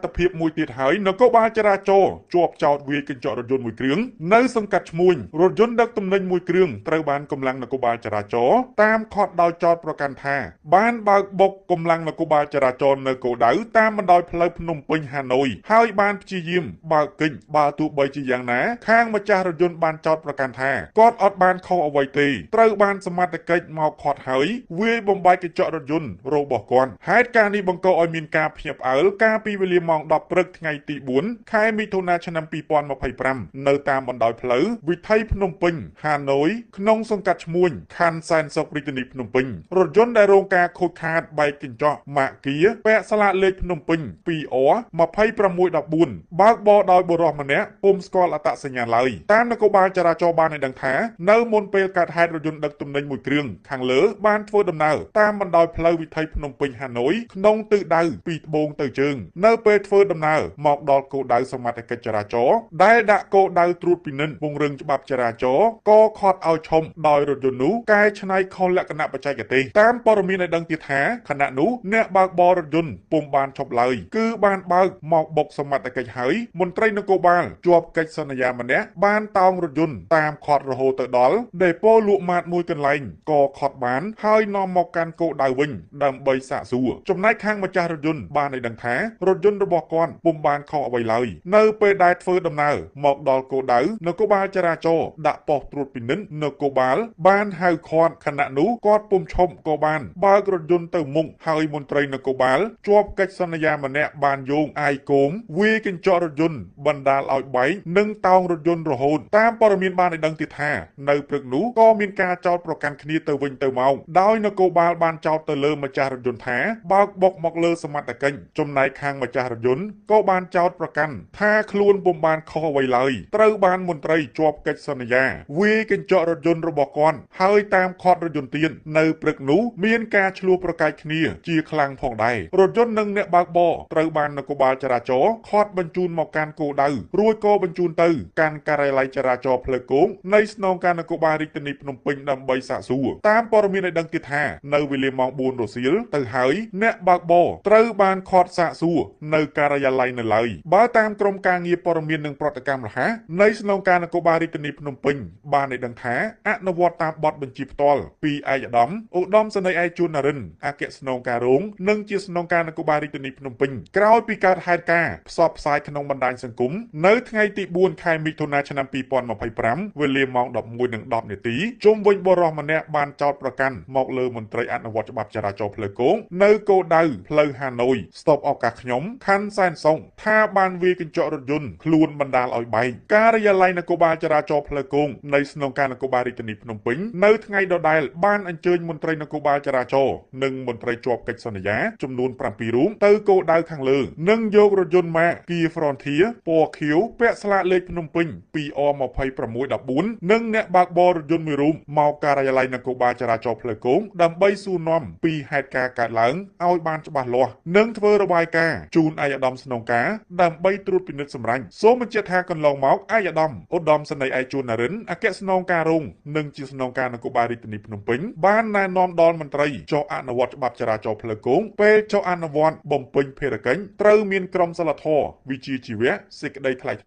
តភាពមួយទៀតហើយនគរបាលចរាចរណ៍ជាប់ចោទវាយកញ្ចក់រថយន្តមួយគ្រឿងនៅសង្កាត់ឈ្មួញរថយន្តដឹកទំនិញមួយគ្រឿងត្រូវបានកម្លាំងនគរបាលចរាចរណ៍តាមឃាត់ដោយចោទប្រកាន់ថាបានបើកបុកកម្លាំងនគរបាលចរាចរណ៍នៅគោលដៅតាមបណ្ដោយផ្លូវភ្នំពេញហាណូយហើយបានព្យាយាមបើកកិច្ចបើទោះបីជាយ៉ាងណាខាងម្ចាស់រថយន្តបានចោទប្រកាន់ថាគាត់អត់បានខុសអ្វីទេត្រូវបានសមត្ថកិច្ចមកឃាត់ហើយវាយបំបែកកញ្ចក់រថយន្តរបស់គាត់ហេតុការណ៍នេះបង្កឲ្យមានការភ្ញាក់ផ្អើលកាលពីវេលាម៉ោង 10 ព្រឹកថ្ងៃទី 4 ខែមិថុនាឆ្នាំ 2025 នៅតាមបណ្ដោយផ្លូវវិថីភ្នំពេញហាណូយក្នុងសង្កាត់ឈ្មួញខណ្ឌសែនសុខរាជធានីភ្នំពេញរថយន្តដែលរងការខូចខាតបែកកញ្ចក់ម៉ាកគៀពាក់ស្លាកលេខភ្នំពេញ 2R 2614បើកបរដោយបុរសម្នាក់ពុំស្គាល់អត្តសញ្ញាណឡើយតាមនគរបាលចរាចរណ៍បានឲ្យដឹងថានៅមុនពេលកើតហេតុរថយន្តដឹកទំនិញមួយគ្រឿងខាងលើបានធ្វើដំណើរតាមបណ្ដោយផ្លូវវិថីភ្នំពេញហាណូយក្នុងទិសដៅពីត្បូងទៅជើងនៅពេលធ្វើដំណើរមកដល់គោលដៅសមត្ថកិច្ចចរាចរណ៍ដែលដាក់គោលដៅត្រួតពិនិត្យពង្រឹងច្បាប់ចរាចរណ៍ក៏ខត់ឲ្យឈុំដោយរថយន្តនោះកែច្នៃខុសលក្ខណៈបច្ចេកទេសតាមព័ត៌មានឲ្យដឹងទៀតថាខណៈនោះអ្នកបើកបររថយន្តពុំបានឈប់ឡើយគឺបានបើកមកបុកសមត្ថកិច្ចហើយមន្ត្រីនគរបាលជាប់កិច្ចសន្យាម្នាក់បានតោងរថយន្តតាមខត់រហូតទៅដល់ដេប៉ូលក់ម៉ាតមួយកន្លែងក៏ខត់បានហើយនាំមកកាន់គោលដៅវិញដើម្បីសាកសួរចំណែកខាងម្ចាស់រថយន្តបានឲ្យដឹងថារថយន្តរបស់គាត់ពុំបានខុសអ្វីឡើយនៅពេលដែលធ្វើដំណើរមកដល់គោលដៅនគរបាលចរាចរណ៍ដាក់ប៉ុស្តិ៍ត្រួតពិនិត្យនគរបាលបានហៅឃាត់ខណៈនោះគាត់ពុំឈប់ក៏បានបើករថយន្តទៅមុខហើយមន្ត្រីនគរបាលជាប់កិច្ចសន្យាម្នាក់បានយោងអាយគោមវាយកញ្ចក់រថយន្តបណ្ដាលឲ្យបែកនិងតោងរថយន្តរហូតតាមព័ត៌មានបានឲ្យដឹងទៀតថានៅព្រឹកនោះក៏មានការចោទប្រកាន់គ្នាទៅវិញទៅមកដោយនគរបាលបានចោទទៅលើម្ចាស់រថយន្តថាបើកបុកមកលើសមត្ថកិច្ចចំណែកខាងម្ចាស់រថយន្តក៏បានចោទប្រកាន់ថាខ្លួនពុំបានខុសអ្វីឡើយត្រូវបានមន្ត្រីជាប់កិច្ចសន្យាវាយកញ្ចក់រថយន្តរបស់គាត់ហើយតាមខត់រថយន្តទៀតនៅព្រឹកនោះមានការឈ្លោះប្រកែកគ្នាជាខ្លាំងផងដែររថយន្តនិងអ្នកបើកបរត្រូវបាននគរបាលចរាចរណ៍ខត់បញ្ជូនមកកាន់គោលដៅរួចក៏បញ្ជូនទៅកាន់ការិយាល័យចរាចរណ៍ផ្លូវគោកនៃស្នងការនគរបាលរាជធានីភ្នំពេញដើម្បីសាកសួរតាមព័ត៌មានឲ្យដឹងទៀតថានៅវេលាម៉ោង 4 រសៀលទៅហើយអ្នកបើកបរត្រូវបានខត់សាកសួរនៅការិយាល័យនៅឡើយបើតាមក្រុមការងារព័ត៌មាននិងប្រតិកម្មរហ័សនៃស្នងការនគរបាលរាជធានីភ្នំពេញបានឲ្យដឹងថាអនុវត្តតាមបទបញ្ជាផ្ទាល់ពីឯកឧត្តមសេនីយ៍ឯកជួននរិនអគ្គស្នងការរងនិងជាស្នងការនគរបាលរាជធានីភ្នំពេញក្រោយពីកើតហេតុការណ៍ផ្សព្វផ្សាយក្នុងបណ្ដាញសង្គមនៅថ្ងៃទី 4 ខែមិថុនាឆ្នាំ 2025 វេលាម៉ោង 11:10 នាទីជុំវិញបុរសម្នាក់បានចោទប្រកាន់មកលើមន្ត្រីអនុវត្តច្បាប់ចរាចរណ៍ផ្លូវគោកនៅគោលដៅផ្លូវហាណូយស្តុបឱកាសខ្ញុំខណ្ឌសែនសុខថាបានវាយកញ្ចក់រថយន្តខ្លួនបណ្ដាលឲ្យបែកការិយាល័យនគរបាលចរាចរណ៍ផ្លូវគោកនៃស្នងការនគរបាលរាជធានីភ្នំពេញនៅថ្ងៃដដែលបានអញ្ជើញមន្ត្រីនគរបាលចរាចរណ៍និងមន្ត្រីជាប់កិច្ចសន្យាចំនួន 7 រូបទៅគោលដៅខាងលើនិងយករថយន្តម៉ាក Kia Frontier ពណ៌ខៀវពាក់ស្លាកលេខភ្នំពេញ 2R 2614និងអ្នកបើកបររថយន្តមួយរូបមកការិយាល័យនគរបាលចរាចរណ៍ផ្លូវគោកដើម្បីសួរនាំពីហេតុការណ៍កើតឡើងឲ្យបានច្បាស់លាស់និងធ្វើរបាយការណ៍ជូនឯកឧត្តមស្នងការដើម្បីត្រួតពិនិត្យសម្រាញ់សូមបញ្ជាក់ថាកន្លងមកឯកឧត្តមសេនីយ៍ឯកជួននរិនអគ្គស្នងការរងនិងជាស្នងការនគរបាលរាជធានីភ្នំពេញបានណែនាំដល់មន្ត្រីចុះអនុវត្តច្បាប់ចរាចរណ៍ផ្លូវគោកពេលចុះអនុវត្តបំពេញភារកិច្ចត្រូវមានក្រមសីលធម៌វិជ្ជាជីវៈសេចក្តីថ្លៃ